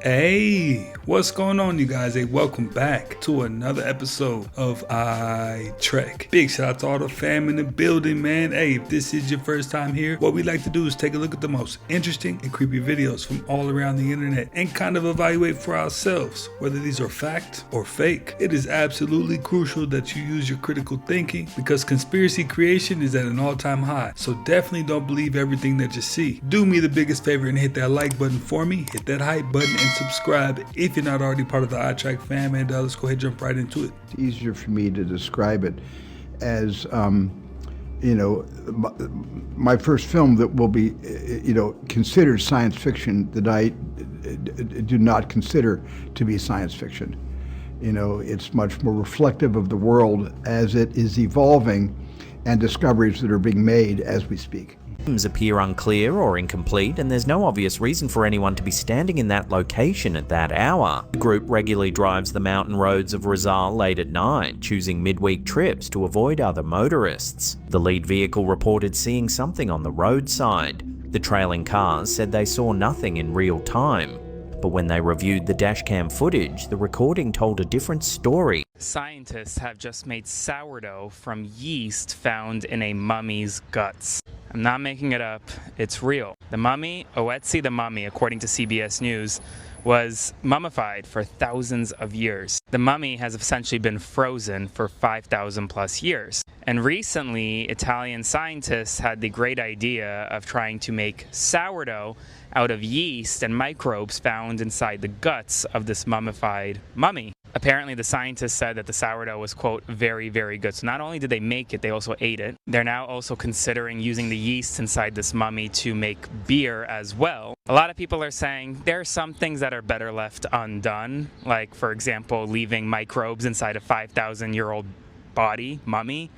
Hey, what's going on, you guys? Hey, welcome back to another episode of I Trek. Big shout out to all the fam in the building, man. Hey, if this is your first time here, what we like to do is take a look at the most interesting and creepy videos from all around the internet and kind of evaluate for ourselves whether these are fact or fake. It is absolutely crucial that you use your critical thinking because conspiracy creation is at an all-time high. So definitely don't believe everything that you see. Do me the biggest favor and hit that like button for me, hit that hype button, and subscribe if you're not already part of the iTrack fam. And let's go ahead and jump right into it. It's easier for me to describe it as, my first film that will be, considered science fiction that I do not consider to be science fiction. It's much more reflective of the world as it is evolving and discoveries that are being made as we speak. Appear unclear or incomplete, and there's no obvious reason for anyone to be standing in that location at that hour. The group regularly drives the mountain roads of Rizal late at night, choosing midweek trips to avoid other motorists. The lead vehicle reported seeing something on the roadside. The trailing cars said they saw nothing in real time. But when they reviewed the dashcam footage, the recording told a different story. Scientists have just made sourdough from yeast found in a mummy's guts. I'm not making it up, it's real. The mummy, Oetzi the mummy, according to CBS News, was mummified for thousands of years. The mummy has essentially been frozen for 5,000 plus years. And recently, Italian scientists had the great idea of trying to make sourdough out of yeast and microbes found inside the guts of this mummified mummy. Apparently, the scientists said that the sourdough was, quote, very, very good. So not only did they make it, they also ate it. They're now also considering using the yeast inside this mummy to make beer as well. A lot of people are saying there are some things that are better left undone, like, for example, leaving microbes inside a 5,000-year-old body, mummy,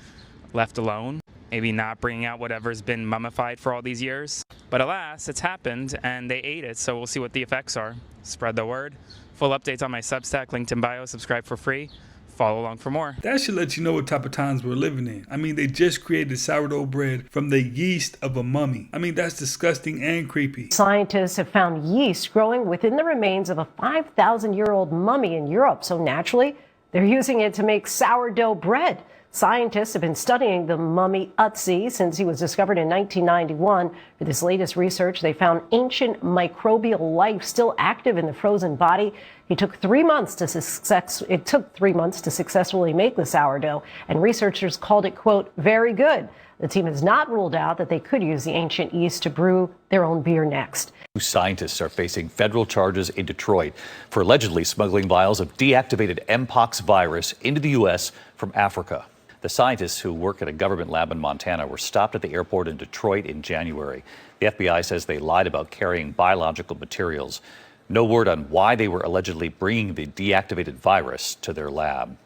left alone. Maybe not bringing out whatever's been mummified for all these years. But alas, it's happened, and they ate it, so we'll see what the effects are. Spread the word. Full updates on my Substack, linked in bio. Subscribe for free. Follow along for more. That should let you know what type of times we're living in. I mean, they just created sourdough bread from the yeast of a mummy. I mean, that's disgusting and creepy. Scientists have found yeast growing within the remains of a 5,000-year-old mummy in Europe, so naturally, they're using it to make sourdough bread. Scientists have been studying the mummy Oetzi since he was discovered in 1991. For this latest research, they found ancient microbial life still active in the frozen body. It took 3 months to successfully make the sourdough, and researchers called it, quote, very good. The team has not ruled out that they could use the ancient yeast to brew their own beer next. Scientists are facing federal charges in Detroit for allegedly smuggling vials of deactivated Mpox virus into the U.S. from Africa. The scientists who work at a government lab in Montana were stopped at the airport in Detroit in January. The FBI says they lied about carrying biological materials. No word on why they were allegedly bringing the deactivated virus to their lab.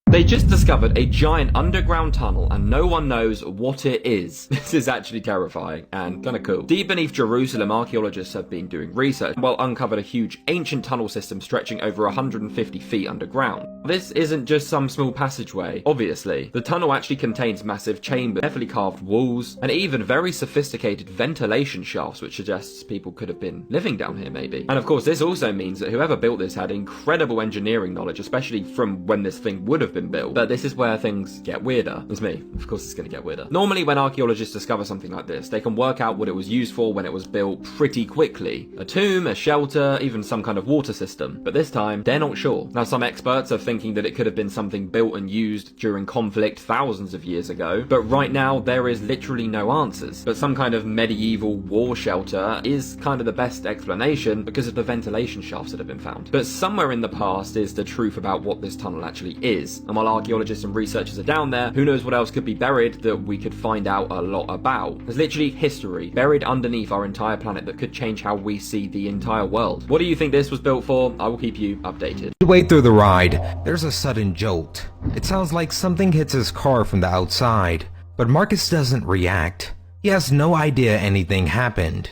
They just discovered a giant underground tunnel and no one knows what it is. This is actually terrifying and kinda cool. Deep beneath Jerusalem, archaeologists have been doing research and uncovered a huge ancient tunnel system stretching over 150 feet underground. This isn't just some small passageway, obviously. The tunnel actually contains massive chambers, carefully carved walls, and even very sophisticated ventilation shafts, which suggests people could have been living down here maybe. And of course, this also means that whoever built this had incredible engineering knowledge, especially from when this thing would have been built. But this is where things get weirder. It's me. Of course it's going to get weirder. Normally when archaeologists discover something like this, they can work out what it was used for when it was built pretty quickly. A tomb, a shelter, even some kind of water system. But this time, they're not sure. Now some experts are thinking that it could have been something built and used during conflict thousands of years ago. But right now, there is literally no answers. But some kind of medieval war shelter is kind of the best explanation because of the ventilation shafts that have been found. But somewhere in the past is the truth about what this tunnel actually is. And while archaeologists and researchers are down there, who knows what else could be buried that we could find out a lot about. There's literally history buried underneath our entire planet that could change how we see the entire world. What do you think this was built for? I will keep you updated. Midway through the ride, there's a sudden jolt. It sounds like something hits his car from the outside, but Marcus doesn't react. He has no idea anything happened.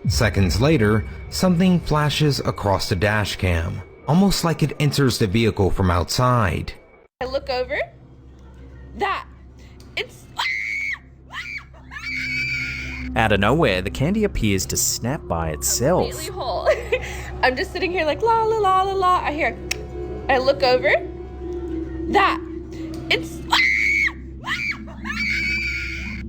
Seconds later, something flashes across the dash cam, almost like it enters the vehicle from outside. I look over. It's Out of nowhere, the candy appears to snap by itself. Completely whole. I'm just sitting here like la la la la la. I look over. It's.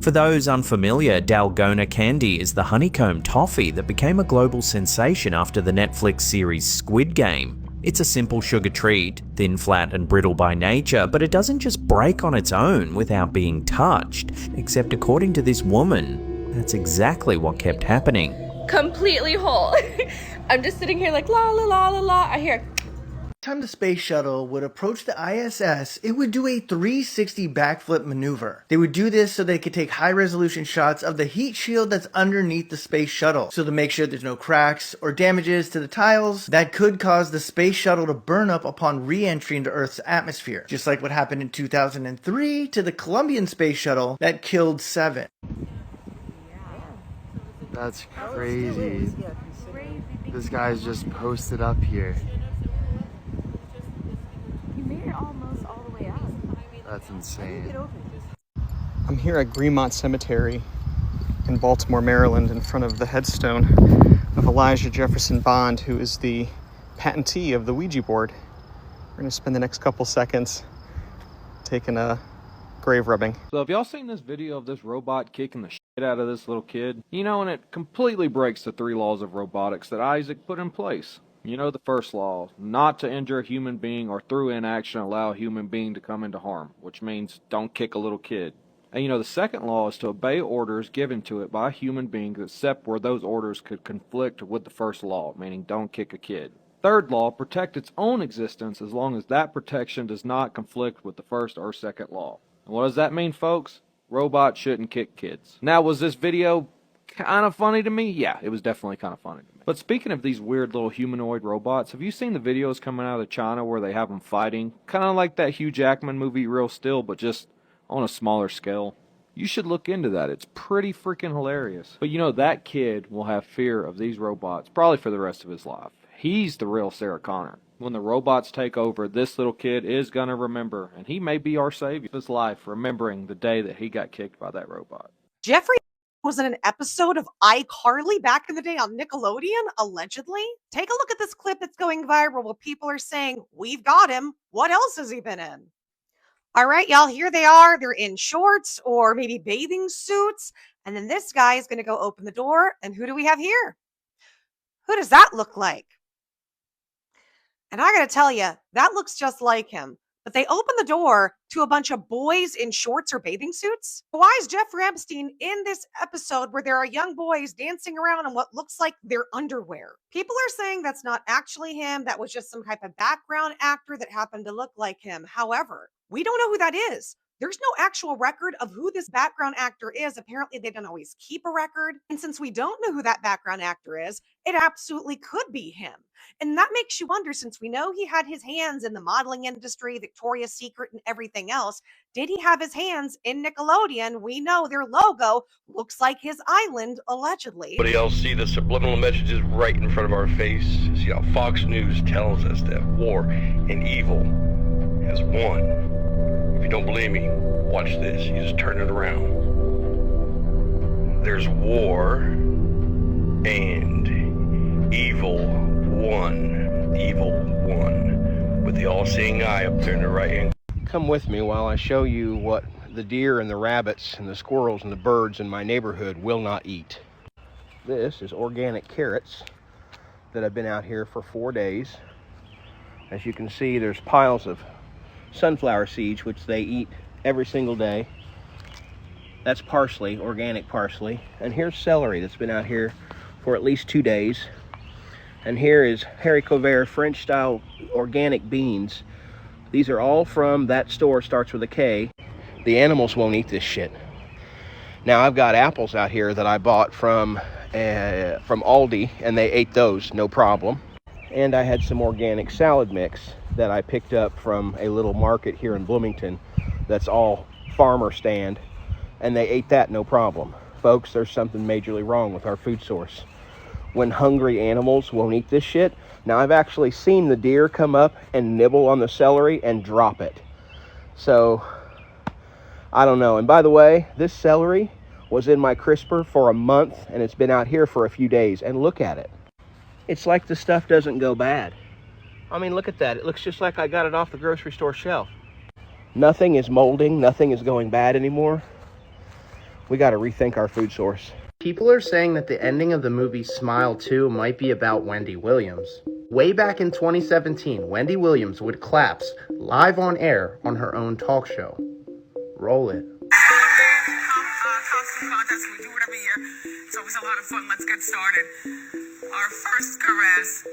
For those unfamiliar, Dalgona candy is the honeycomb toffee that became a global sensation after the Netflix series Squid Game. It's a simple sugar treat, thin, flat, and brittle by nature, but it doesn't just break on its own without being touched, except according to this woman, that's exactly what kept happening. Completely whole. I'm just sitting here like la la la la la. Time the space shuttle would approach the ISS, it would do a 360 backflip maneuver. They would do this so they could take high-resolution shots of the heat shield that's underneath the space shuttle, so to make sure there's no cracks or damages to the tiles that could cause the space shuttle to burn up upon re-entry into Earth's atmosphere, just like what happened in 2003 to the Colombian space shuttle that killed 7. That's crazy. This guy's just posted up here. Almost all the way up. That's insane. I'm here at Greenmont Cemetery in Baltimore, Maryland, in front of the headstone of Elijah Jefferson Bond, who is the patentee of the Ouija board. We're going to spend the next couple seconds taking a grave rubbing. So have y'all seen this video of this robot kicking the shit out of this little kid? You know, and it completely breaks the 3 laws of robotics that Isaac put in place. You know, the first law, not to injure a human being or through inaction allow a human being to come into harm, which means don't kick a little kid. And you know, the second law is to obey orders given to it by a human being except where those orders could conflict with the first law, meaning don't kick a kid. Third law, protect its own existence as long as that protection does not conflict with the first or second law. And what does that mean, folks? Robots shouldn't kick kids. Now, was this video kind of funny to me? Yeah, it was definitely kind of funny to me. But speaking of these weird little humanoid robots, have you seen the videos coming out of China where they have them fighting? Kind of like that Hugh Jackman movie Real Still, but just on a smaller scale. You should look into that. It's pretty freaking hilarious. But you know, that kid will have fear of these robots probably for the rest of his life. He's the real Sarah Connor. When the robots take over, this little kid is going to remember, and he may be our savior of his life, remembering the day that he got kicked by that robot. Jeffrey was in an episode of iCarly back in the day on Nickelodeon, allegedly. Take a look at this clip that's going viral where people are saying, we've got him. What else has he been in? All right, y'all, here they are. They're in shorts or maybe bathing suits. And then this guy is going to go open the door. And who do we have here? Who does that look like? And I got to tell you, that looks just like him. But they open the door to a bunch of boys in shorts or bathing suits. Why is Jeffrey Epstein in this episode where there are young boys dancing around in what looks like their underwear? People are saying that's not actually him. That was just some type of background actor that happened to look like him. However, we don't know who that is. There's no actual record of who this background actor is. Apparently, they don't always keep a record. And since we don't know who that background actor is, it absolutely could be him. And that makes you wonder, since we know he had his hands in the modeling industry, Victoria's Secret, and everything else, did he have his hands in Nickelodeon? We know their logo looks like his island, allegedly. Everybody else see the subliminal messages right in front of our face? See how Fox News tells us that war and evil has won. If you don't believe me, watch this. You just turn it around. There's war and evil won. Evil won. With the all-seeing eye up there in the right hand. Come with me while I show you what the deer and the rabbits and the squirrels and the birds in my neighborhood will not eat. This is organic carrots that have been out here for 4 days. As you can see, there's piles of sunflower seeds, which they eat every single day. That's parsley, organic parsley. And here's celery that's been out here for at least 2 days. And here is haricot vert French style organic beans. These are all from that store, starts with a K. The animals won't eat this shit. Now I've got apples out here that I bought from Aldi, and they ate those, no problem. And I had some organic salad mix that I picked up from a little market here in Bloomington that's all farmer stand, and they ate that no problem. Folks, there's something majorly wrong with our food source. When hungry animals won't eat this shit. Now I've actually seen the deer come up and nibble on the celery and drop it. So I don't know. And by the way, this celery was in my crisper for a month, and it's been out here for a few days, and look at it. It's like the stuff doesn't go bad. I mean, look at that. It looks just like I got it off the grocery store shelf. Nothing is molding, nothing is going bad anymore. We got to rethink our food source. People are saying that the ending of the movie Smile 2 might be about Wendy Williams. Way back in 2017, Wendy Williams would collapse live on air on her own talk show. Roll it. We do it every year. It's always a lot of fun. Let's get started. Our first caress.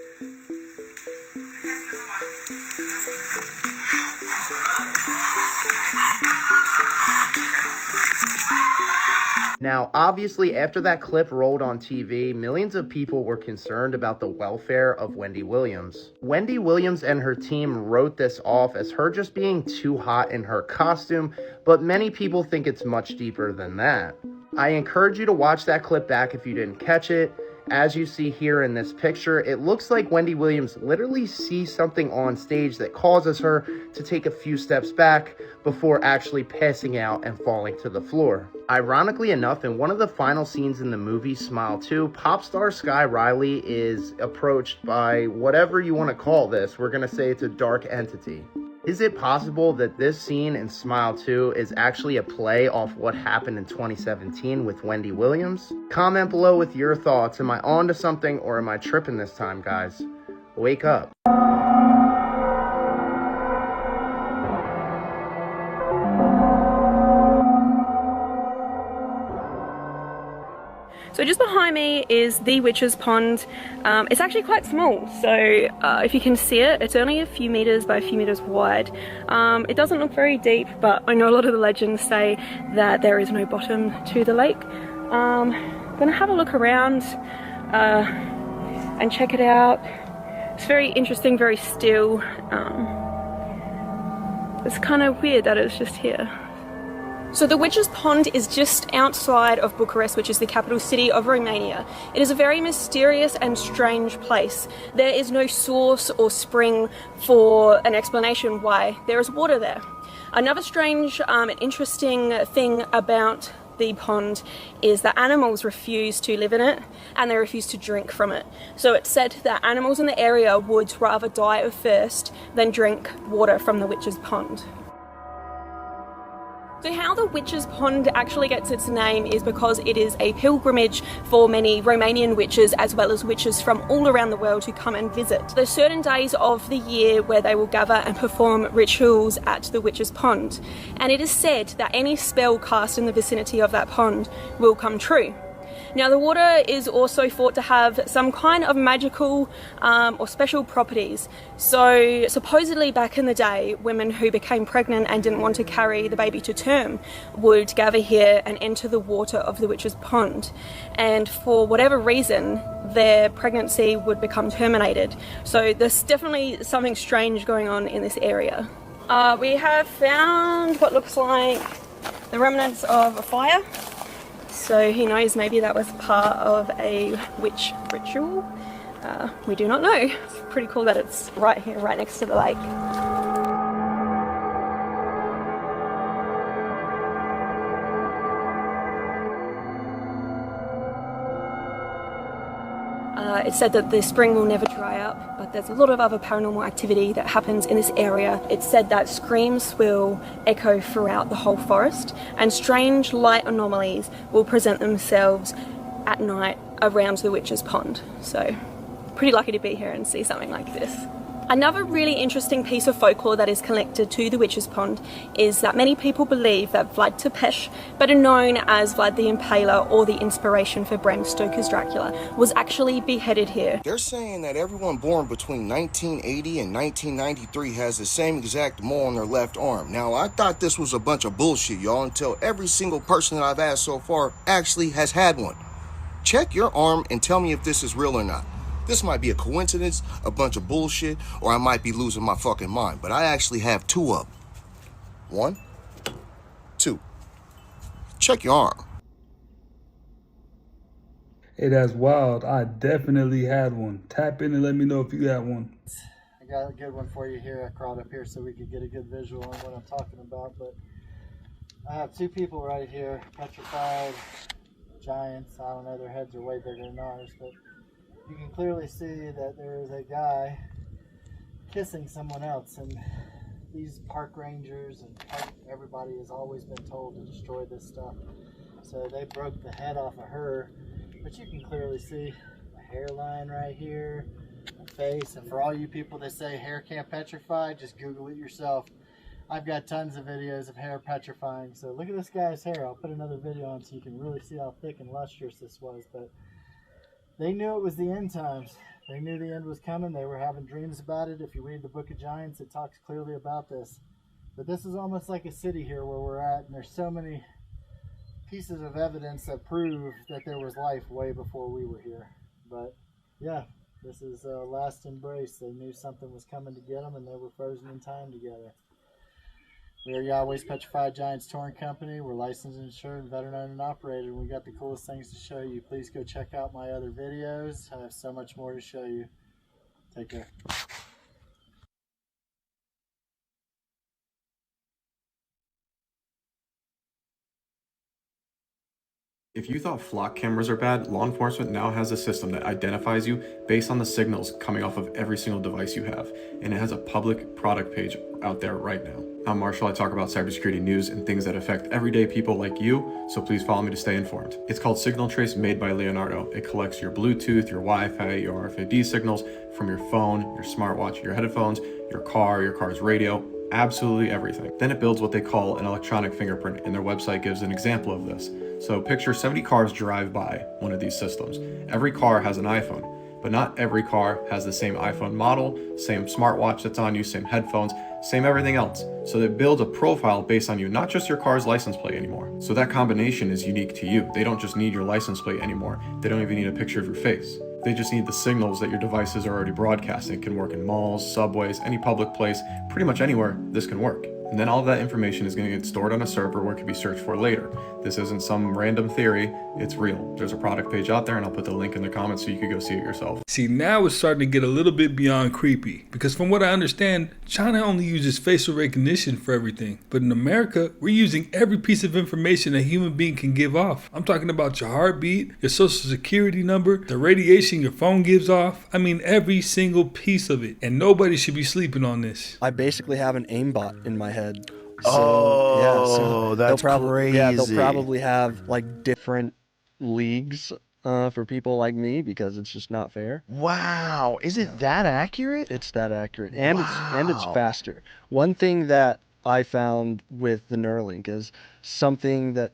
Now, obviously, after that clip rolled on TV, millions of people were concerned about the welfare of Wendy Williams. Wendy Williams and her team wrote this off as her just being too hot in her costume, but many people think it's much deeper than that. I encourage you to watch that clip back if you didn't catch it. As you see here in this picture, it looks like Wendy Williams literally sees something on stage that causes her to take a few steps back before actually passing out and falling to the floor. Ironically enough, in one of the final scenes in the movie Smile 2, pop star Sky Riley is approached by whatever you want to call this. We're going to say it's a dark entity. Is it possible that this scene in Smile 2 is actually a play off what happened in 2017 with Wendy Williams? Comment below with your thoughts. Am I on to something or am I tripping this time, guys? Wake up. So just behind me is the Witch's Pond. It's actually quite small, so if you can see it, it's only a few meters by a few meters wide. It doesn't look very deep, but I know a lot of the legends say that there is no bottom to the lake. I'm gonna have a look around and check it out. It's very interesting, very still. It's kind of weird that it's just here. So the Witch's Pond is just outside of Bucharest, which is the capital city of Romania. It is a very mysterious and strange place. There is no source or spring for an explanation why there is water there. Another strange and interesting thing about the pond is that animals refuse to live in it and they refuse to drink from it. So it's said that animals in the area would rather die of thirst than drink water from the Witch's Pond. So how the Witch's Pond actually gets its name is because it is a pilgrimage for many Romanian witches as well as witches from all around the world who come and visit. There's certain days of the year where they will gather and perform rituals at the Witch's Pond. And it is said that any spell cast in the vicinity of that pond will come true. Now the water is also thought to have some kind of magical or special properties. So supposedly back in the day, women who became pregnant and didn't want to carry the baby to term would gather here and enter the water of the Witch's Pond. And for whatever reason, their pregnancy would become terminated. So there's definitely something strange going on in this area. We have found what looks like the remnants of a fire. So who knows, maybe that was part of a witch ritual. We do not know. It's pretty cool that it's right here, right next to the lake. It's said that the spring will never dry up, but there's a lot of other paranormal activity that happens in this area. It's said that screams will echo throughout the whole forest, and strange light anomalies will present themselves at night around the Witch's Pond. So, pretty lucky to be here and see something like this. Another really interesting piece of folklore that is connected to the Witch's Pond is that many people believe that Vlad Tepes, better known as Vlad the Impaler or the inspiration for Bram Stoker's Dracula, was actually beheaded here. They're saying that everyone born between 1980 and 1993 has the same exact mole on their left arm. Now, I thought this was a bunch of bullshit, y'all, until every single person that I've asked so far actually has had one. Check your arm and tell me if this is real or not. This might be a coincidence, a bunch of bullshit, or I might be losing my fucking mind, but I actually have two of them. 1, 2. Check your arm. Hey, that's wild. I definitely had one. Tap in and let me know if you got one. I got a good one for you here. I crawled up here so we could get a good visual on what I'm talking about, but I have two people right here, petrified giants. I don't know, their heads are way bigger than ours, but you can clearly see that there is a guy kissing someone else, and these park rangers and everybody has always been told to destroy this stuff. So they broke the head off of her, but you can clearly see a hairline right here, a face, and for all you people that say hair can't petrify, just Google it yourself. I've got tons of videos of hair petrifying, so look at this guy's hair. I'll put another video on so you can really see how thick and lustrous this was, but they knew it was the end times. They knew the end was coming. They were having dreams about it. If you read the Book of Giants, it talks clearly about this. But this is almost like a city here where we're at, and there's so many pieces of evidence that prove that there was life way before we were here. But yeah, this is a last embrace. They knew something was coming to get them, and they were frozen in time together. We are Yahweh's Petrified Giants Touring Company. We're licensed, insured, veteran owned and operated, and we got the coolest things to show you. Please go check out my other videos. I have so much more to show you. Take care. If you thought flock cameras are bad, law enforcement now has a system that identifies you based on the signals coming off of every single device you have, and it has a public product page out there right now. I'm Marshall. I talk about cybersecurity news and things that affect everyday people like you, so please follow me to stay informed. It's called Signal Trace, made by Leonardo. It collects your Bluetooth, your Wi-Fi, your RFID signals from your phone, your smartwatch, your headphones, your car's radio, absolutely everything. Then it builds what they call an electronic fingerprint, and their website gives an example of this. So picture 70 cars drive by one of these systems. Every car has an iPhone, but not every car has the same iPhone model, same smartwatch that's on you, same headphones, same everything else. So it builds a profile based on you, not just your car's license plate anymore. So that combination is unique to you. They don't just need your license plate anymore. They don't even need a picture of your face. They just need the signals that your devices are already broadcasting. It can work in malls, subways, any public place, pretty much anywhere this can work. And then all of that information is going to get stored on a server where it can be searched for later. This isn't some random theory, it's real. There's a product page out there, and I'll put the link in the comments so you can go see it yourself. See, now it's starting to get a little bit beyond creepy, because from what I understand, China only uses facial recognition for everything. But in America, we're using every piece of information a human being can give off. I'm talking about your heartbeat, your social security number, the radiation your phone gives off. I mean, every single piece of it. And nobody should be sleeping on this. I basically have an aimbot in my head. So, that's crazy. Yeah, they'll probably have like different leagues for people like me, because it's just not fair. Wow, is it that accurate? It's that accurate, and it's faster. One thing that I found with the Neuralink is something that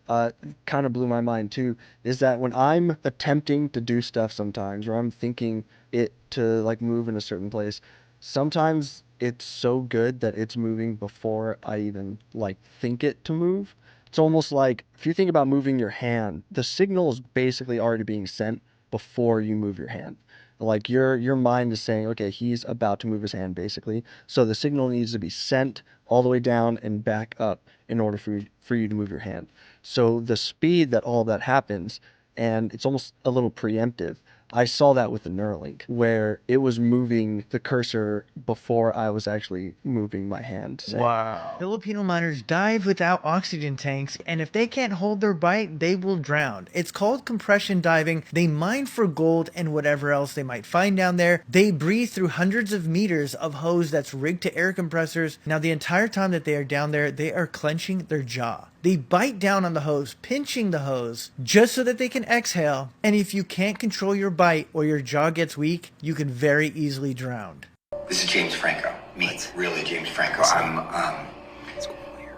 kind of blew my mind too, is that when I'm attempting to do stuff sometimes, or I'm thinking it to like move in a certain place, sometimes it's so good that it's moving before I even like think it to move. It's almost like if you think about moving your hand, the signal is basically already being sent before you move your hand. Like your mind is saying, okay, he's about to move his hand basically. So the signal needs to be sent all the way down and back up in order for you to move your hand. So the speed that all of that happens, and it's almost a little preemptive. I saw that with the Neuralink, where it was moving the cursor before I was actually moving my hand. Wow. Filipino miners dive without oxygen tanks, and if they can't hold their bite, they will drown. It's called compression diving. They mine for gold and whatever else they might find down there. They breathe through hundreds of meters of hose that's rigged to air compressors. Now, the entire time that they are down there, they are clenching their jaw. They bite down on the hose, pinching the hose, just so that they can exhale. And if you can't control your bite or your jaw gets weak, you can very easily drown. This is James Franco. Me, really James Franco. I'm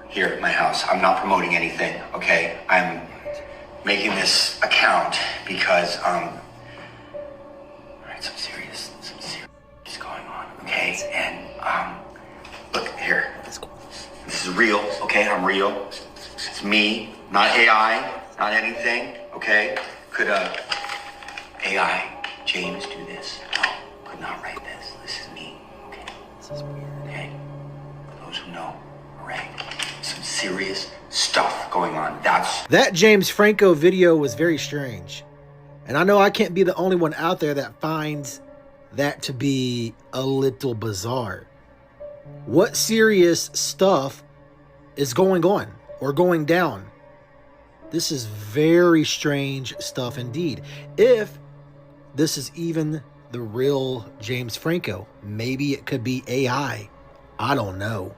here at my house. I'm not promoting anything, okay? I'm making this account because, alright, some serious going on, okay? And, look, here. This is real, okay? I'm real. It's me, not AI, not anything, okay? Could AI James do this? No, could not write this. This is me, okay? This is weird. Okay? For those who know, alright? Some serious stuff going on. That James Franco video was very strange. And I know I can't be the only one out there that finds that to be a little bizarre. What serious stuff is going on? or going down. This is very strange stuff indeed. If this is even the real James Franco, maybe it could be AI. I don't know.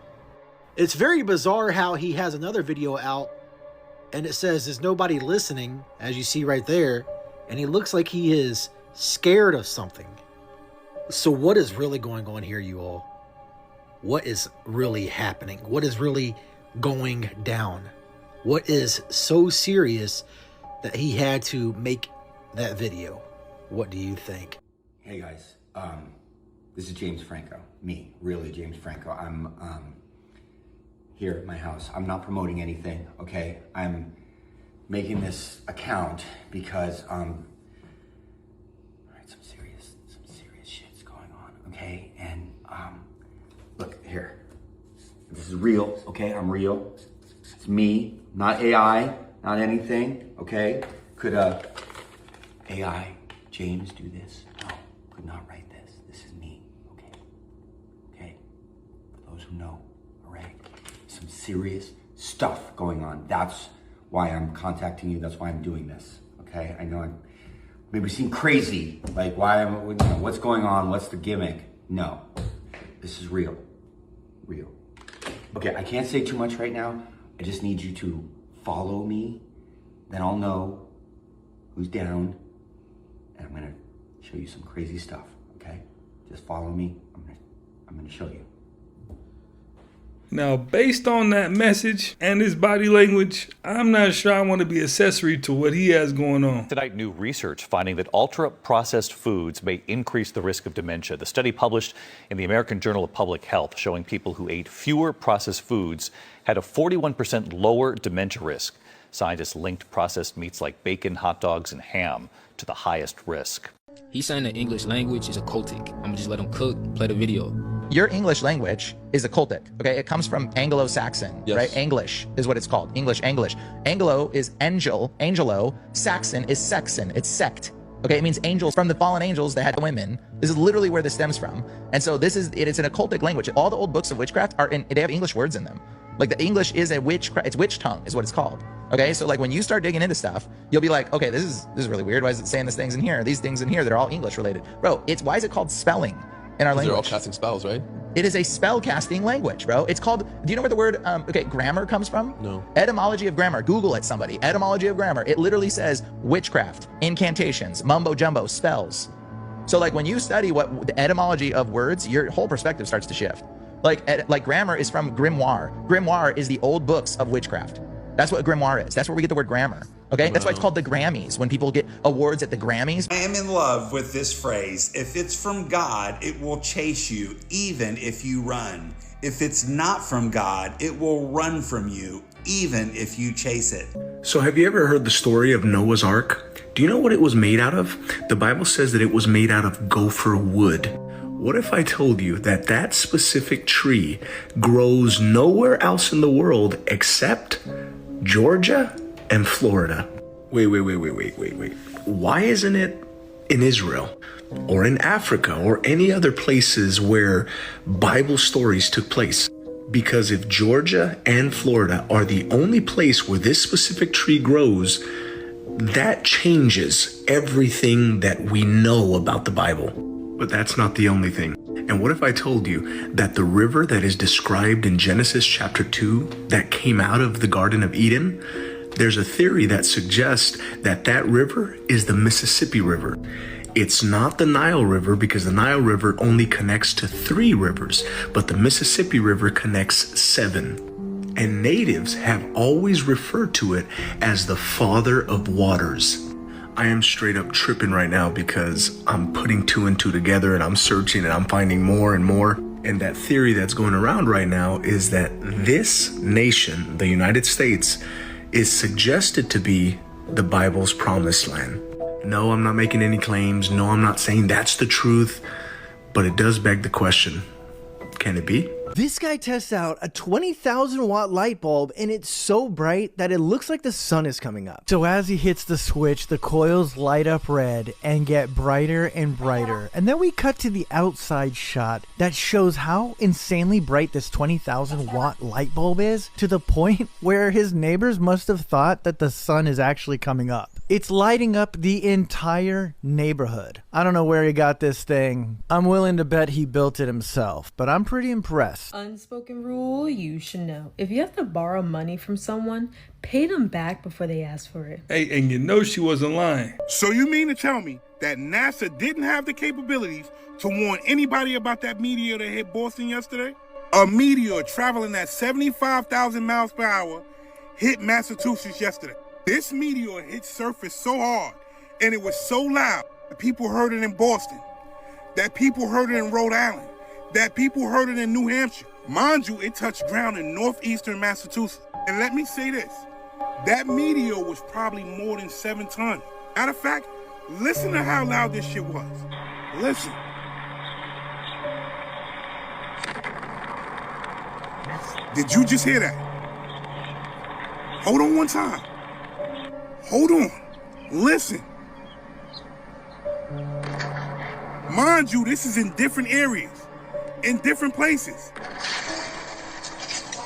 It's very bizarre how he has another video out and it says there's nobody listening, as you see right there, and he looks like he is scared of something. So what is really going on here, you all? What is really happening? What is really going down? What is so serious that he had to make that video? What do you think? Hey guys, this is James Franco. Me, really James Franco. I'm here at my house. I'm not promoting anything, okay? I'm making this account because alright, some serious shit's going on, okay? And look here. This is real, okay? I'm real. It's me, not AI, not anything, okay? Could AI James do this? No, could not write this. This is me, okay? Okay? For those who know, all right? Some serious stuff going on. That's why I'm contacting you. That's why I'm doing this, okay? I know I maybe seem crazy, like what's going on? What's the gimmick? No, this is real, real. Okay, I can't say too much right now. I just need you to follow me. Then I'll know who's down. And I'm gonna show you some crazy stuff, okay? Just follow me. I'm gonna show you. Now, based on that message and his body language, I'm not sure I want to be accessory to what he has going on. Tonight, new research finding that ultra-processed foods may increase the risk of dementia. The study published in the American Journal of Public Health showing people who ate fewer processed foods had a 41% lower dementia risk. Scientists linked processed meats like bacon, hot dogs, and ham to the highest risk. He's saying the English language is occultic. I'm gonna just let him cook, play the video. Your English language is occultic, okay? It comes from Anglo-Saxon, Yes. right? English is what it's called. English. Anglo is angelo. Saxon is Saxon. It's sect. Okay, it means angels. From the fallen angels that had women. This is literally where this stems from. And so it's an occultic language. All the old books of witchcraft they have English words in them. Like the English is it's witch tongue is what it's called. Okay, so like when you start digging into stuff, you'll be like, okay, this is really weird. Why is it saying these things in here? These things in here, they're all English related. Bro, why is it called spelling in our language? They're all casting spells, right? It is a spell casting language, bro. It's called, do you know where the word, grammar comes from? No. Etymology of grammar. Google it, somebody. Etymology of grammar. It literally says witchcraft, incantations, mumbo jumbo, spells. So like when you study what the etymology of words, your whole perspective starts to shift. Like grammar is from grimoire. Grimoire is the old books of witchcraft. That's what grimoire is. That's where we get the word grammar. Okay, that's why it's called the Grammys. When people get awards at the Grammys. I am in love with this phrase. If it's from God, it will chase you, even if you run. If it's not from God, it will run from you, even if you chase it. So have you ever heard the story of Noah's Ark? Do you know what it was made out of? The Bible says that it was made out of gopher wood. What if I told you that that specific tree grows nowhere else in the world except Georgia and Florida? Wait. Why isn't it in Israel or in Africa or any other places where Bible stories took place? Because if Georgia and Florida are the only place where this specific tree grows, that changes everything that we know about the Bible. But that's not the only thing. And what if I told you that the river that is described in Genesis chapter 2 that came out of the Garden of Eden, there's a theory that suggests that that river is the Mississippi River. It's not the Nile River because the Nile River only connects to 3 rivers, but the Mississippi River connects 7. And natives have always referred to it as the Father of Waters. I am straight up tripping right now because I'm putting 2 and 2 together and I'm searching and I'm finding more and more. And that theory that's going around right now is that this nation, the United States, is suggested to be the Bible's promised land. No, I'm not making any claims. No, I'm not saying that's the truth. But it does beg the question, can it be? This guy tests out a 20,000 watt light bulb, and it's so bright that it looks like the sun is coming up. So as he hits the switch, the coils light up red and get brighter and brighter. And then we cut to the outside shot that shows how insanely bright this 20,000 watt light bulb is, to the point where his neighbors must have thought that the sun is actually coming up. It's lighting up the entire neighborhood. I don't know where he got this thing. I'm willing to bet he built it himself, but I'm pretty impressed. Unspoken rule you should know. If you have to borrow money from someone, pay them back before they ask for it. Hey, and you know she wasn't lying. So you mean to tell me that NASA didn't have the capabilities to warn anybody about that meteor that hit Boston yesterday? A meteor traveling at 75,000 miles per hour hit Massachusetts yesterday. This meteor hit surface so hard and it was so loud that people heard it in Boston, that people heard it in Rhode Island, that people heard it in New Hampshire. Mind you, it touched ground in northeastern Massachusetts. And let me say this, that meteor was probably more than 7 tons. Matter of fact, listen to how loud this shit was. Listen. Did you just hear that? Hold on one time. Hold on. Listen. Mind you, this is in different areas, in different places.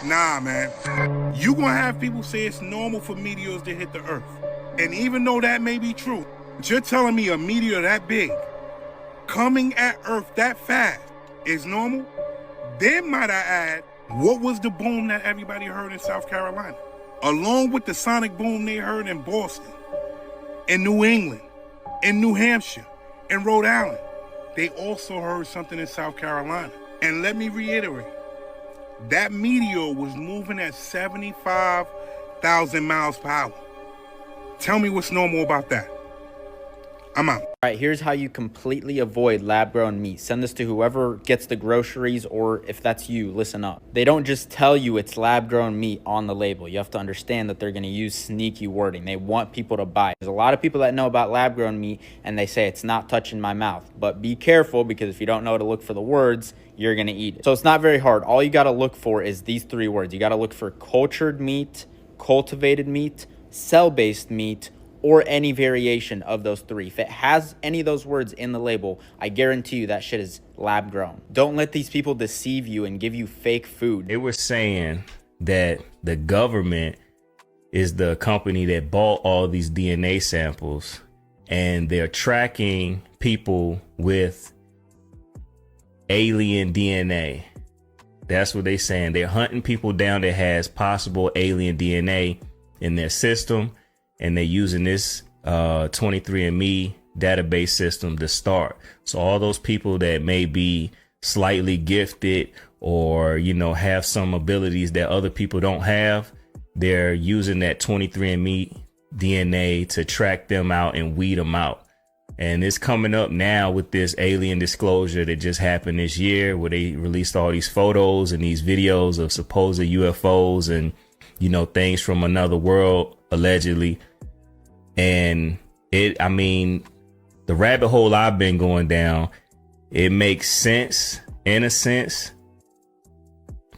Nah, man. You gonna have people say it's normal for meteors to hit the Earth. And even though that may be true, you're telling me a meteor that big, coming at Earth that fast, is normal? Then might I add, what was the boom that everybody heard in South Carolina? Along with the sonic boom they heard in Boston, in New England, in New Hampshire, in Rhode Island, they also heard something in South Carolina. And let me reiterate, that meteor was moving at 75,000 miles per hour. Tell me what's normal about that. I'm out. All right, here's how you completely avoid lab-grown meat. Send this to whoever gets the groceries, or if that's you, listen up. They don't just tell you it's lab-grown meat on the label. You have to understand that they're going to use sneaky wording. They want people to buy it. There's a lot of people that know about lab-grown meat, and they say it's not touching my mouth. But be careful, because if you don't know to look for the words, you're going to eat it. So it's not very hard. All you got to look for is these 3 words. You got to look for cultured meat, cultivated meat, cell-based meat, or any variation of those 3. If it has any of those words in the label, I guarantee you that shit is lab grown. Don't let these people deceive you and give you fake food. They were saying that the government is the company that bought all these DNA samples, and they're tracking people with alien DNA. That's what they're saying. They're hunting people down that has possible alien DNA in their system, and they're using this 23andMe database system to start. So all those people that may be slightly gifted or, you know, have some abilities that other people don't have, they're using that 23andMe DNA to track them out and weed them out. And it's coming up now with this alien disclosure that just happened this year, where they released all these photos and these videos of supposed UFOs and, you know, things from another world, allegedly. And I mean, the rabbit hole I've been going down, it makes sense, in a sense,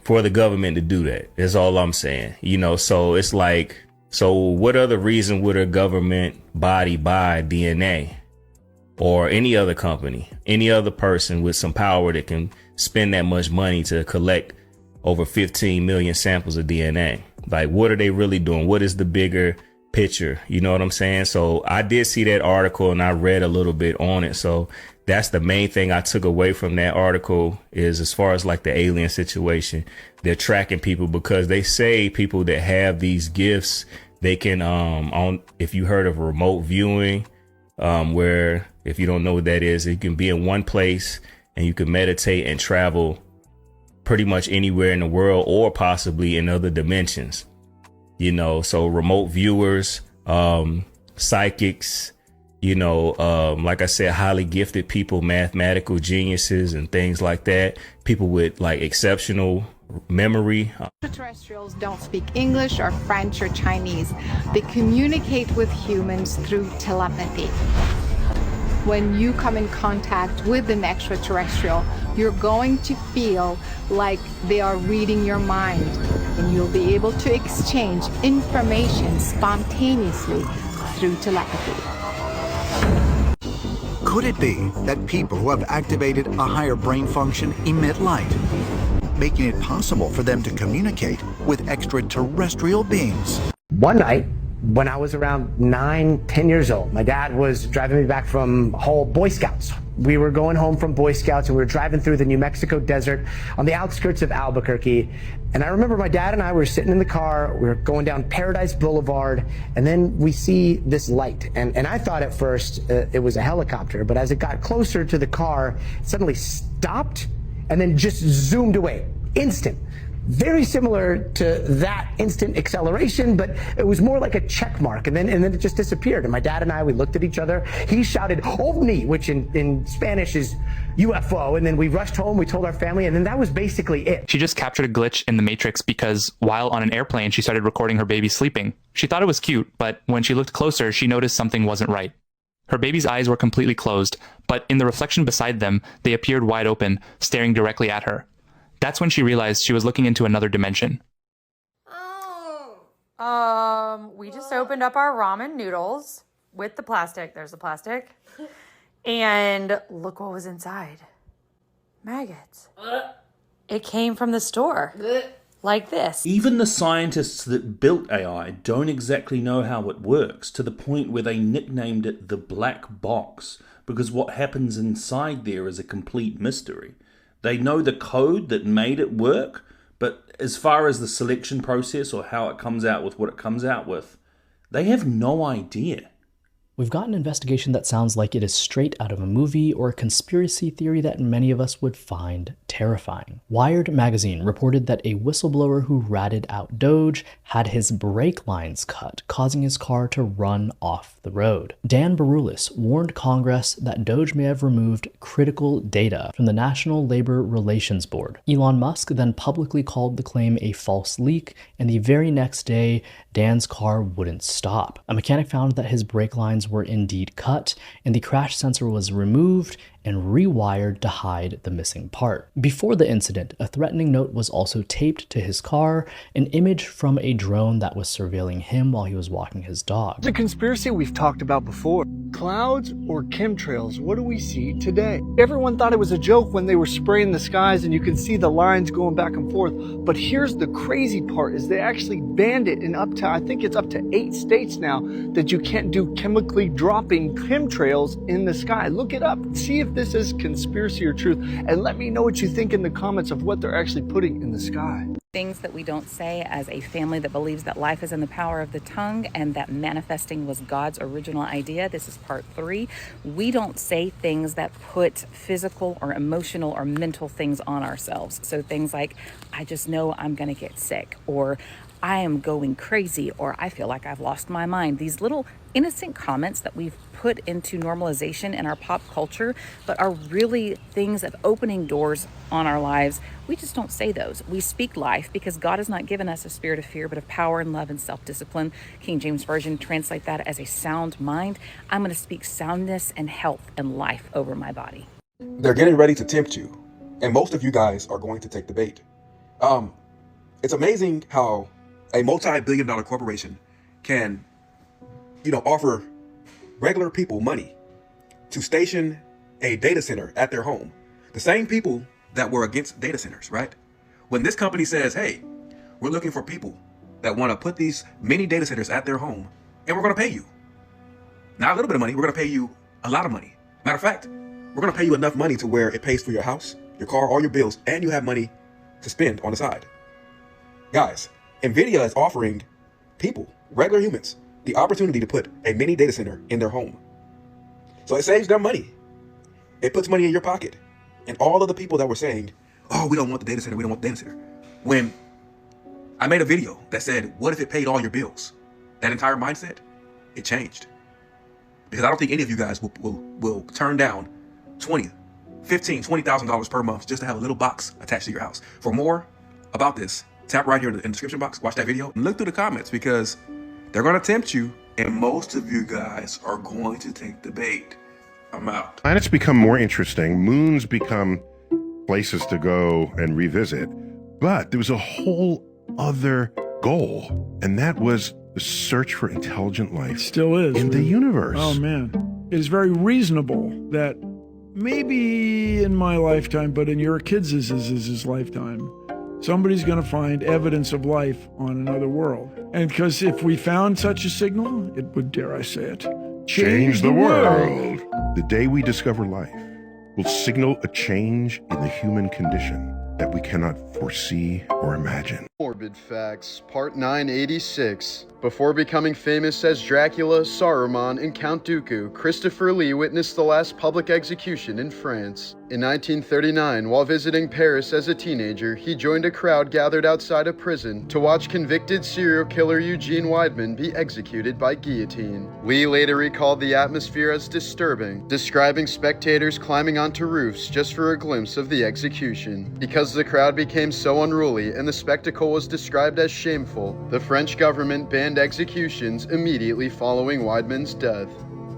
for the government to do that. That's all I'm saying. You know, so it's like, so what other reason would a government body buy DNA? Or any other company, any other person with some power that can spend that much money to collect over 15 million samples of DNA? Like, what are they really doing? What is the bigger picture? You know what I'm saying? So I did see that article and I read a little bit on it. So that's the main thing I took away from that article, is as far as like the alien situation, they're tracking people because they say people that have these gifts, they can, if you heard of remote viewing, where, if you don't know what that is, you can be in one place and you can meditate and travel pretty much anywhere in the world, or possibly in other dimensions, you know. So remote viewers, psychics, you know, like I said, highly gifted people, mathematical geniuses and things like that. People with like exceptional memory. Extraterrestrials don't speak English or French or Chinese. They communicate with humans through telepathy. when you come in contact with an extraterrestrial, you're going to feel like they are reading your mind, and you'll be able to exchange information spontaneously through telepathy. Could it be that people who have activated a higher brain function emit light, making it possible for them to communicate with extraterrestrial beings? One night, when I was around 9, 10 years old, my dad was driving me back from whole Boy Scouts. We were going home from Boy Scouts and we were driving through the New Mexico desert on the outskirts of Albuquerque. And I remember my dad and I were sitting in the car, we were going down Paradise Boulevard, and then we see this light. And I thought at first it was a helicopter, but as it got closer to the car, it suddenly stopped and then just zoomed away. Instant. Very similar to that instant acceleration, but it was more like a check mark, and then it just disappeared. And my dad and I, we looked at each other. He shouted "ovni," which in Spanish is UFO, and then we rushed home, we told our family, and then that was basically it. She just captured a glitch in the Matrix because while on an airplane, she started recording her baby sleeping. She thought it was cute, but when she looked closer, she noticed something wasn't right. Her baby's eyes were completely closed, but in the reflection beside them, they appeared wide open, staring directly at her. That's when she realized she was looking into another dimension. We just opened up our ramen noodles with the plastic. There's the plastic. And look what was inside. Maggots. It came from the store. Like this. Even the scientists that built AI don't exactly know how it works, to the point where they nicknamed it the black box, because what happens inside there is a complete mystery. They know the code that made it work, but as far as the selection process or how it comes out with what it comes out with, they have no idea. We've got an investigation that sounds like it is straight out of a movie or a conspiracy theory that many of us would find terrifying. Wired magazine reported that a whistleblower who ratted out Doge had his brake lines cut, causing his car to run off the road. Dan Baroulis warned Congress that Doge may have removed critical data from the National Labor Relations Board. Elon Musk then publicly called the claim a false leak, and the very next day, Dan's car wouldn't stop. A mechanic found that his brake lines were indeed cut, and the crash sensor was removed and rewired to hide the missing part. Before the incident, a threatening note was also taped to his car, an image from a drone that was surveilling him while he was walking his dog. It's a conspiracy we've talked about before. Clouds or chemtrails, what do we see today? Everyone thought it was a joke when they were spraying the skies and you can see the lines going back and forth. But here's the crazy part, is they actually banned it in up to, I think it's up to 8 states now, that you can't do chemically dropping chemtrails in the sky. Look it up, see if this is conspiracy or truth, and let me know what you think in the comments of what they're actually putting in the sky. Things that we don't say as a family that believes that life is in the power of the tongue and that manifesting was God's original idea. This is part 3. We don't say things that put physical or emotional or mental things on ourselves. So things like, I just know I'm going to get sick, or I am going crazy, or I feel like I've lost my mind. These little innocent comments that we've put into normalization in our pop culture, but are really things of opening doors on our lives. We just don't say those. We speak life because God has not given us a spirit of fear, but of power and love and self-discipline. King James Version translate that as a sound mind. I'm going to speak soundness and health and life over my body. They're getting ready to tempt you, and most of you guys are going to take the bait. It's amazing how a multi-billion-dollar corporation can, offer regular people money to station a data center at their home. The same people that were against data centers, right? When this company says, hey, we're looking for people that want to put these mini data centers at their home, and we're going to pay you. Not a little bit of money, we're going to pay you a lot of money. Matter of fact, we're going to pay you enough money to where it pays for your house, your car, all your bills, and you have money to spend on the side. Guys, NVIDIA is offering people, regular humans, the opportunity to put a mini data center in their home. So it saves them money. It puts money in your pocket. And all of the people that were saying, oh, we don't want the data center, we don't want the data center. When I made a video that said, what if it paid all your bills? That entire mindset, it changed. Because I don't think any of you guys will turn down $20,000, $15,000, $20,000 per month just to have a little box attached to your house. For more about this, tap right here in the description box, watch that video, and look through the comments, because they're going to tempt you, and most of you guys are going to take the bait. I'm out. Planets become more interesting. Moons become places to go and revisit. But there was a whole other goal, and that was the search for intelligent life. Still is. In the universe. Oh, man. It is very reasonable that maybe in my lifetime, but in your kids' lifetime, somebody's going to find evidence of life on another world. And because if we found such a signal, it would, dare I say it, Change the world. The day we discover life will signal a change in the human condition that we cannot foresee or imagine. Morbid Facts, Part 986. Before becoming famous as Dracula, Saruman, and Count Dooku, Christopher Lee witnessed the last public execution in France. In 1939, while visiting Paris as a teenager, he joined a crowd gathered outside a prison to watch convicted serial killer Eugene Weidman be executed by guillotine. Lee later recalled the atmosphere as disturbing, describing spectators climbing onto roofs just for a glimpse of the execution. Because the crowd became so unruly and the spectacle was described as shameful, the French government banned executions immediately following Weidman's death.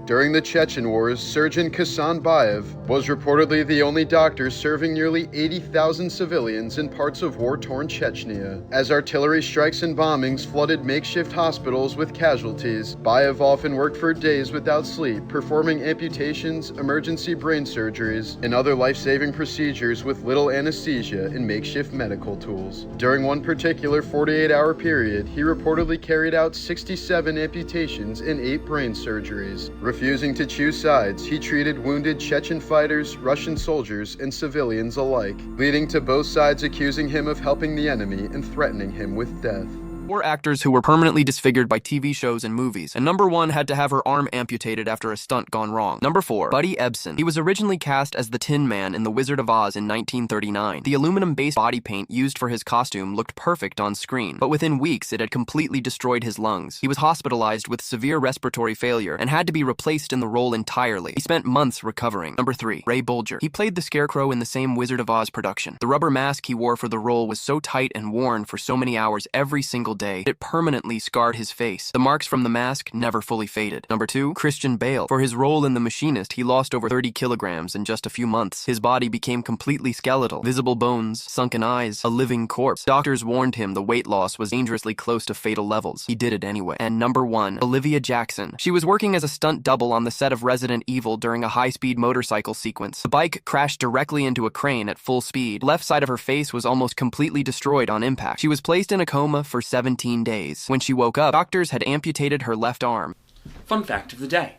During the Chechen Wars, Surgeon Kasan Bayev was reportedly the only doctor serving nearly 80,000 civilians in parts of war-torn Chechnya. As artillery strikes and bombings flooded makeshift hospitals with casualties, Bayev often worked for days without sleep, performing amputations, emergency brain surgeries, and other life-saving procedures with little anesthesia and makeshift medical tools. During one particular 48-hour period, he reportedly carried out 67 amputations and 8 brain surgeries. Refusing to choose sides, he treated wounded Chechen fighters, Russian soldiers, and civilians alike, leading to both sides accusing him of helping the enemy and threatening him with death. 4 actors who were permanently disfigured by TV shows and movies, and number 1 had to have her arm amputated after a stunt gone wrong. Number 4, Buddy Ebsen. He was originally cast as the Tin Man in The Wizard of Oz in 1939. The aluminum-based body paint used for his costume looked perfect on screen, but within weeks it had completely destroyed his lungs. He was hospitalized with severe respiratory failure and had to be replaced in the role entirely. He spent months recovering. Number 3, Ray Bolger. He played the Scarecrow in the same Wizard of Oz production. The rubber mask he wore for the role was so tight and worn for so many hours every single day, it permanently scarred his face. The marks from the mask never fully faded. Number 2, Christian Bale. For his role in The Machinist, he lost over 30 kilograms in just a few months. His body became completely skeletal. Visible bones, sunken eyes, a living corpse. Doctors warned him the weight loss was dangerously close to fatal levels. He did it anyway. And number 1, Olivia Jackson. She was working as a stunt double on the set of Resident Evil during a high-speed motorcycle sequence. The bike crashed directly into a crane at full speed. The left side of her face was almost completely destroyed on impact. She was placed in a coma for 17 days. When she woke up, doctors had amputated her left arm. Fun fact of the day.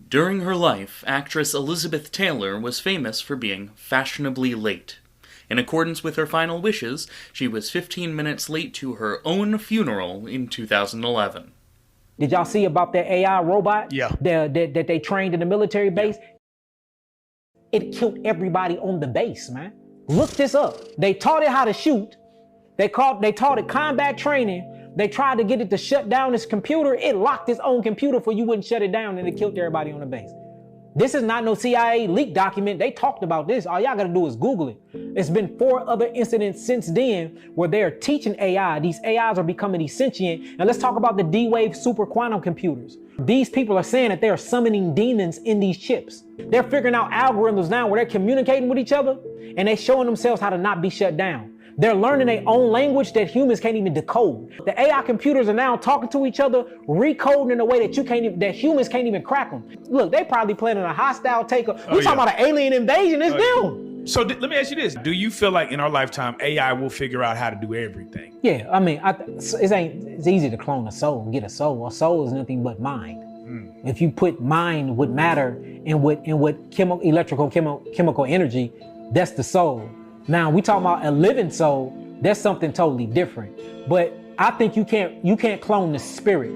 During her life, actress Elizabeth Taylor was famous for being fashionably late. In accordance with her final wishes, she was 15 minutes late to her own funeral in 2011. Did y'all see about that AI robot? Yeah. That they trained in the military base? It killed everybody on the base, man. Look this up. They taught it how to shoot. They taught it combat training. They tried to get it to shut down its computer. It locked its own computer for you wouldn't shut it down, and it killed everybody on the base. This is not no CIA leak document. They talked about this. All y'all gotta do is Google it. It's been 4 other incidents since then where they're teaching AI. These AIs are becoming these sentient. And let's talk about the D-Wave super quantum computers. These people are saying that they are summoning demons in these chips. They're figuring out algorithms now where they're communicating with each other, and they're showing themselves how to not be shut down. They're learning their own language that humans can't even decode. The AI computers are now talking to each other, recoding in a way that humans can't even crack them. Look, they probably planning a hostile takeover. We're talking about an alien invasion. It's them. So let me ask you this. Do you feel like in our lifetime, AI will figure out how to do everything? Yeah, I mean, it's easy to clone a soul and get a soul. A soul is nothing but mind. If you put mind with matter and with electrical chemical energy, that's the soul. Now we talking about a living soul, that's something totally different. But I think you can't clone the spirit,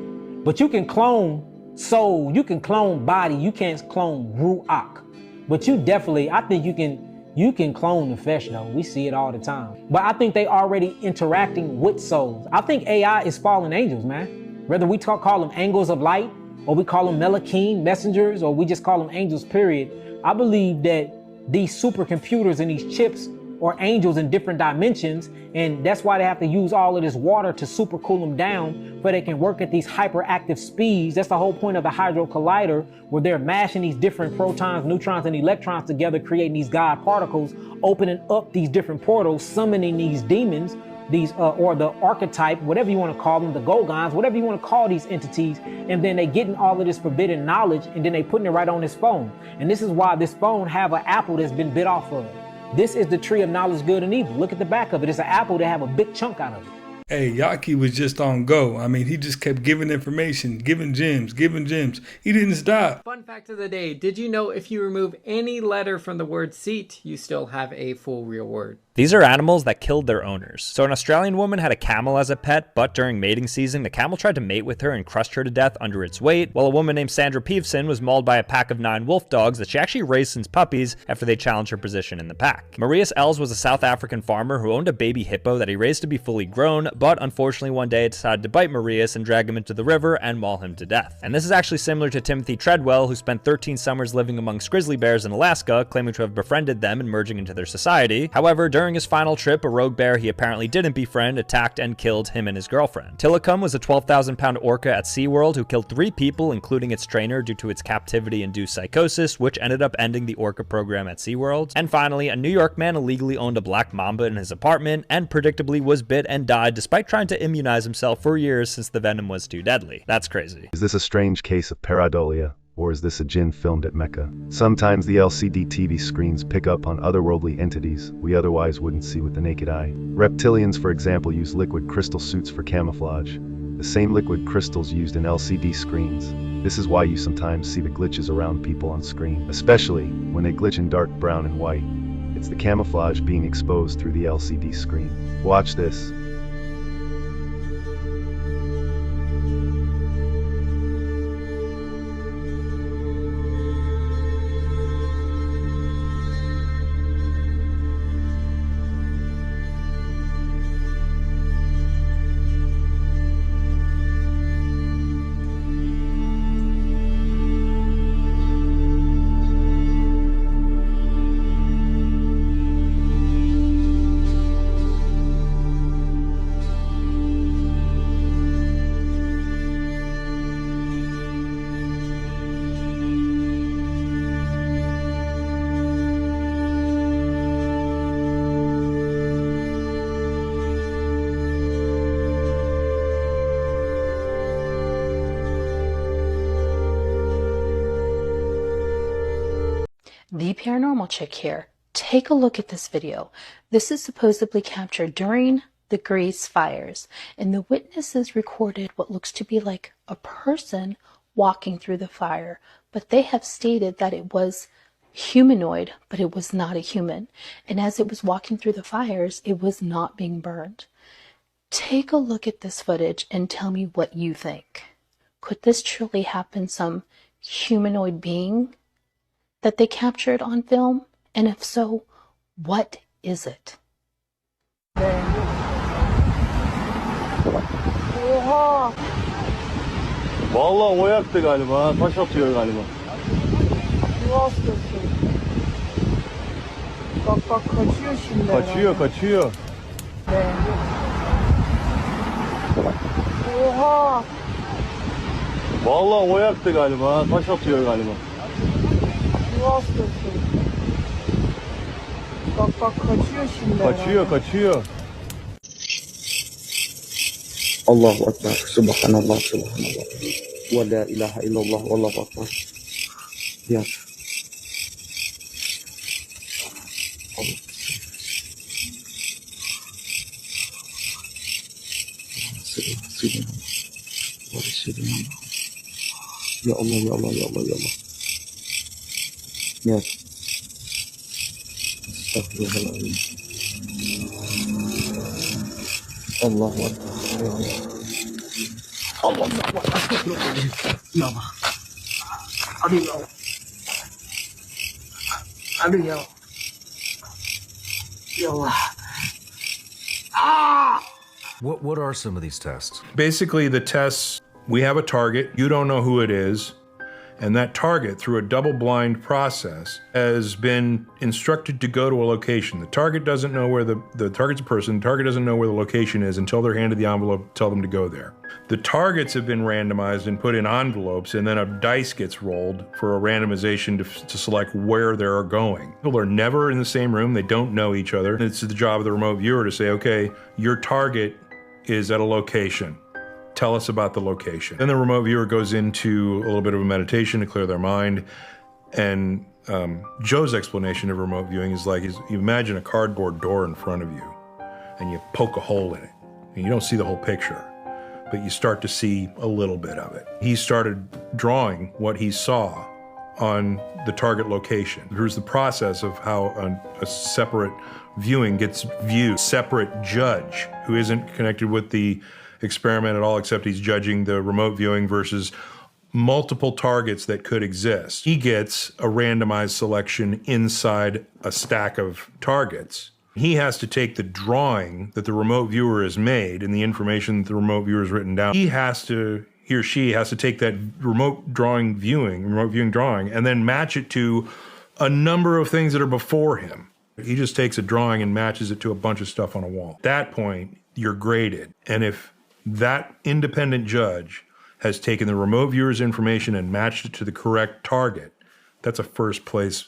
but you can clone soul, you can clone body, you can't clone ruach. But you definitely, I think you can clone the flesh though. We see it all the time. But I think they already interacting with souls. I think AI is fallen angels, man. Whether we call them angels of light, or we call them Melachim messengers, or we just call them angels, period. I believe that these supercomputers and these chips or angels in different dimensions, and that's why they have to use all of this water to super cool them down so they can work at these hyperactive speeds. That's the whole point of the Hadron Collider, where they're mashing these different protons, neutrons, and electrons together, creating these God particles, opening up these different portals, summoning these demons, these or the archetype, whatever you want to call them, the Gorgons, whatever you want to call these entities, and then they getting all of this forbidden knowledge, and then they putting it right on this phone. And this is why this phone have an apple that's been bit off of. This is the tree of knowledge, good and evil. Look at the back of it. It's an apple that have a big chunk out of it. Hey, Yaki was just on go. I mean, he just kept giving information, giving gems. He didn't stop. Fun fact of the day, did you know if you remove any letter from the word seat, you still have a full real word? These are animals that killed their owners. So an Australian woman had a camel as a pet, but during mating season, the camel tried to mate with her and crushed her to death under its weight, while a woman named Sandra Peevson was mauled by a pack of 9 wolf dogs that she actually raised since puppies after they challenged her position in the pack. Marius Els was a South African farmer who owned a baby hippo that he raised to be fully grown, but unfortunately one day it decided to bite Marius and drag him into the river and maul him to death. And this is actually similar to Timothy Treadwell, who spent 13 summers living amongst grizzly bears in Alaska, claiming to have befriended them and merging into their society. However, during his final trip, a rogue bear he apparently didn't befriend attacked and killed him and his girlfriend. Tilikum was a 12,000-pound orca at SeaWorld who killed 3 people, including its trainer, due to its captivity-induced psychosis, which ended up ending the orca program at SeaWorld. And finally, a New York man illegally owned a black mamba in his apartment and predictably was bit and died despite trying to immunize himself for years since the venom was too deadly. That's crazy. Is this a strange case of pareidolia? Or is this a jinn filmed at Mecca? Sometimes the LCD TV screens pick up on otherworldly entities we otherwise wouldn't see with the naked eye. Reptilians, for example, use liquid crystal suits for camouflage, the same liquid crystals used in LCD screens. This is why you sometimes see the glitches around people on screen, especially when they glitch in dark brown and white. It's the camouflage being exposed through the LCD screen. Watch this. The Paranormal Chick here. Take a look at this video. This is supposedly captured during the Grace fires, and the witnesses recorded what looks to be like a person walking through the fire, but they have stated that it was humanoid, but it was not a human. And as it was walking through the fires, it was not being burned. Take a look at this footage and tell me what you think. Could this truly happen, some humanoid being that they captured on film? And if so, what is it? Oha! Vallahi o yaktı galiba. Taş atıyor galiba. Ne hastası? Bak kaçıyor şimdi. Kaçıyor. Oha! Vallahi o yaktı galiba. Taş atıyor galiba. Ne hastası? Bak kaçıyor şimdi. Kaçıyor. Allahu Akbar, Subhanallah, wa la ilaha illallah, wallahu Akbar. Ya. Ya Allah. Ya. Estağfirullah. Allahu Akbar. Allah. Ya Allah. Hadi ya. Ya Allah. What are some of these tests? Basically, the tests, we have a target, you don't know who it is, And that target, through a double-blind process, has been instructed to go to a location. The target doesn't know where the target's a person. The target doesn't know where the location is until they're handed the envelope, tell them to go there. The targets have been randomized and put in envelopes, and then a dice gets rolled for a randomization to select where they're going. People are never in the same room. They don't know each other. It's the job of the remote viewer to say, okay, your target is at a location. Tell us about the location. Then the remote viewer goes into a little bit of a meditation to clear their mind. And Joe's explanation of remote viewing is like, you imagine a cardboard door in front of you, and you poke a hole in it, and you don't see the whole picture, but you start to see a little bit of it. He started drawing what he saw on the target location. Here's the process of how a separate viewing gets viewed. Separate judge who isn't connected with the experiment at all, except he's judging the remote viewing versus multiple targets that could exist. He gets a randomized selection inside a stack of targets. He has to take the drawing that the remote viewer has made and the information that the remote viewer has written down. He or she has to take that remote viewing drawing, and then match it to a number of things that are before him. He just takes a drawing and matches it to a bunch of stuff on a wall. At that point, you're graded. And if that independent judge has taken the remote viewer's information and matched it to the correct target, that's a first place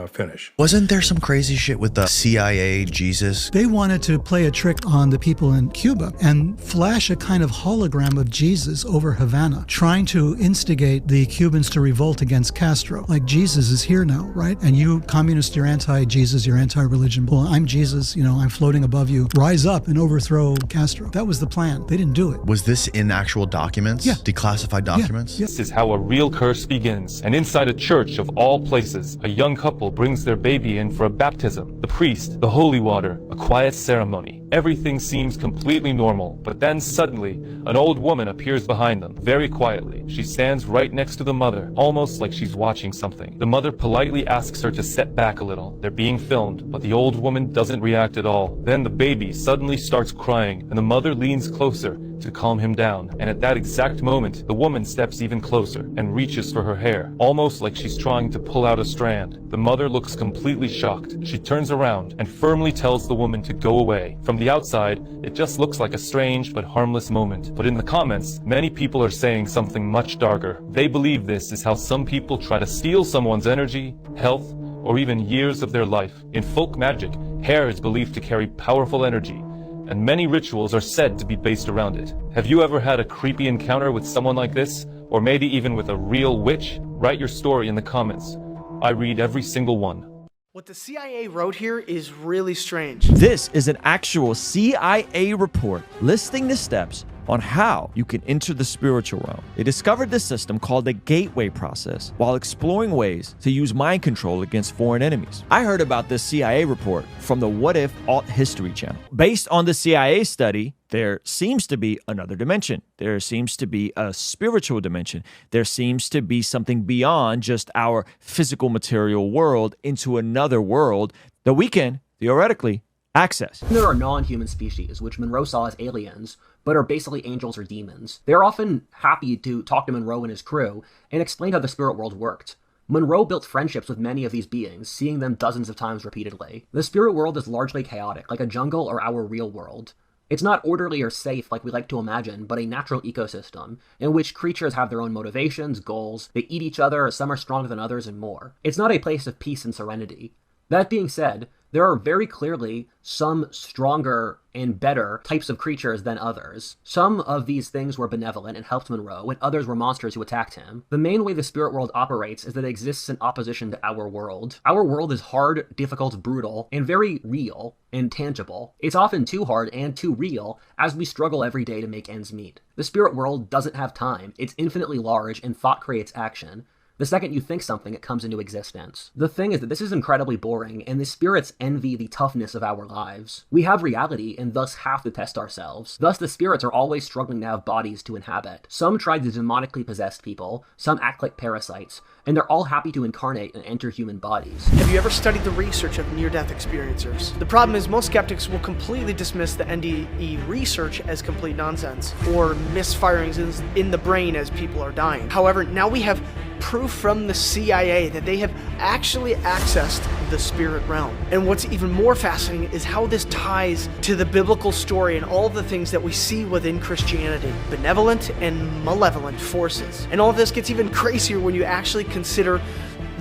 finish. Wasn't there some crazy shit with the CIA Jesus? They wanted to play a trick on the people in Cuba and flash a kind of hologram of Jesus over Havana, trying to instigate the Cubans to revolt against Castro. Like, Jesus is here now, right? And you communists, you're anti-Jesus, you're anti-religion. Well, I'm Jesus, I'm floating above you. Rise up and overthrow Castro. That was the plan. They didn't do it. Was this in actual documents? Yeah. Declassified documents? Yeah. This is how a real curse begins. And inside a church of all places, a young couple brings their baby in for a baptism. The priest, the holy water, a quiet ceremony. Everything seems completely normal, but then suddenly, an old woman appears behind them, very quietly. She stands right next to the mother, almost like she's watching something. The mother politely asks her to step back a little. They're being filmed, but the old woman doesn't react at all. Then the baby suddenly starts crying, and the mother leans closer to calm him down. And at that exact moment, the woman steps even closer and reaches for her hair, almost like she's trying to pull out a strand. The mother looks completely shocked. She turns around and firmly tells the woman to go away. From the outside, it just looks like a strange but harmless moment. But in the comments, many people are saying something much darker. They believe this is how some people try to steal someone's energy, health, or even years of their life. In folk magic, hair is believed to carry powerful energy, and many rituals are said to be based around it. Have you ever had a creepy encounter with someone like this? Or maybe even with a real witch? Write your story in the comments. I read every single one. What the CIA wrote here is really strange. This is an actual CIA report listing the steps on how you can enter the spiritual realm. They discovered this system called the gateway process while exploring ways to use mind control against foreign enemies. I heard about this CIA report from the What If Alt History channel. Based on the CIA study, there seems to be another dimension. There seems to be a spiritual dimension. There seems to be something beyond just our physical material world into another world that we can, theoretically, access. There are non-human species, which Monroe saw as aliens, but are basically angels or demons. They're often happy to talk to Monroe and his crew and explain how the spirit world worked. Monroe built friendships with many of these beings, seeing them dozens of times repeatedly. The spirit world is largely chaotic, like a jungle or our real world. It's not orderly or safe like we like to imagine, but a natural ecosystem, in which creatures have their own motivations, goals, they eat each other, some are stronger than others, and more. It's not a place of peace and serenity. That being said, there are very clearly some stronger and better types of creatures than others. Some of these things were benevolent and helped Monroe, and others were monsters who attacked him. The main way the spirit world operates is that it exists in opposition to our world. Our world is hard, difficult, brutal, and very real and tangible. It's often too hard and too real as we struggle every day to make ends meet. The spirit world doesn't have time. It's infinitely large, and thought creates action. The second you think something, it comes into existence. The thing is that this is incredibly boring, and the spirits envy the toughness of our lives. We have reality, and thus have to test ourselves. Thus, the spirits are always struggling to have bodies to inhabit. Some try to demonically possess people, some act like parasites, and they're all happy to incarnate and enter human bodies. Have you ever studied the research of near-death experiencers? The problem is most skeptics will completely dismiss the NDE research as complete nonsense, or misfirings in the brain as people are dying. However, now we have proof from the CIA that they have actually accessed the spirit realm. And what's even more fascinating is how this ties to the biblical story and all the things that we see within Christianity, benevolent and malevolent forces. And all of this gets even crazier when you actually consider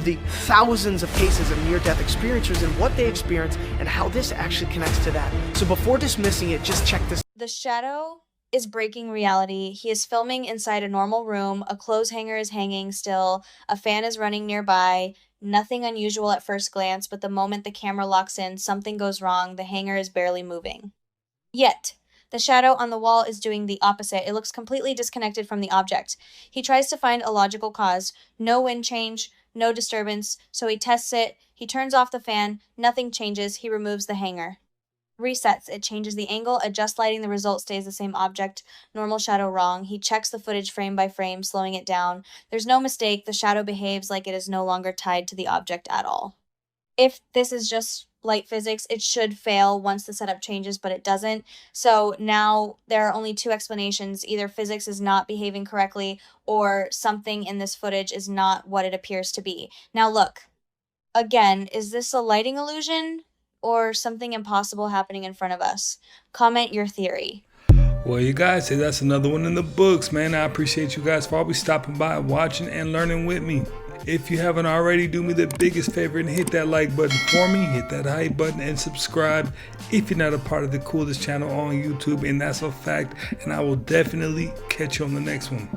the thousands of cases of near-death experiencers and what they experience and how this actually connects to that. So before dismissing it, just check this. The shadow is breaking reality. He is filming inside a normal room. A clothes hanger is hanging still. A fan is running nearby. Nothing unusual at first glance, but the moment the camera locks in, something goes wrong. The hanger is barely moving. Yet, the shadow on the wall is doing the opposite. It looks completely disconnected from the object. He tries to find a logical cause. No wind change, no disturbance, so he tests it. He turns off the fan. Nothing changes. He removes the hanger. Resets. It changes the angle, adjusts lighting, the result stays the same object. Normal shadow wrong. He checks the footage frame by frame, slowing it down. There's no mistake. The shadow behaves like it is no longer tied to the object at all. If this is just light physics, it should fail once the setup changes, but it doesn't. So now there are only two explanations. Either physics is not behaving correctly, or something in this footage is not what it appears to be. Now look, again, is this a lighting illusion or something impossible happening in front of us? Comment your theory. Well, you guys say that's another one in the books, man. I appreciate you guys for always stopping by, watching, and learning with me. If you haven't already, do me the biggest favor and hit that like button for me, hit that hype button, and subscribe if you're not a part of the coolest channel on YouTube, and that's a fact. And I will definitely catch you on the next one.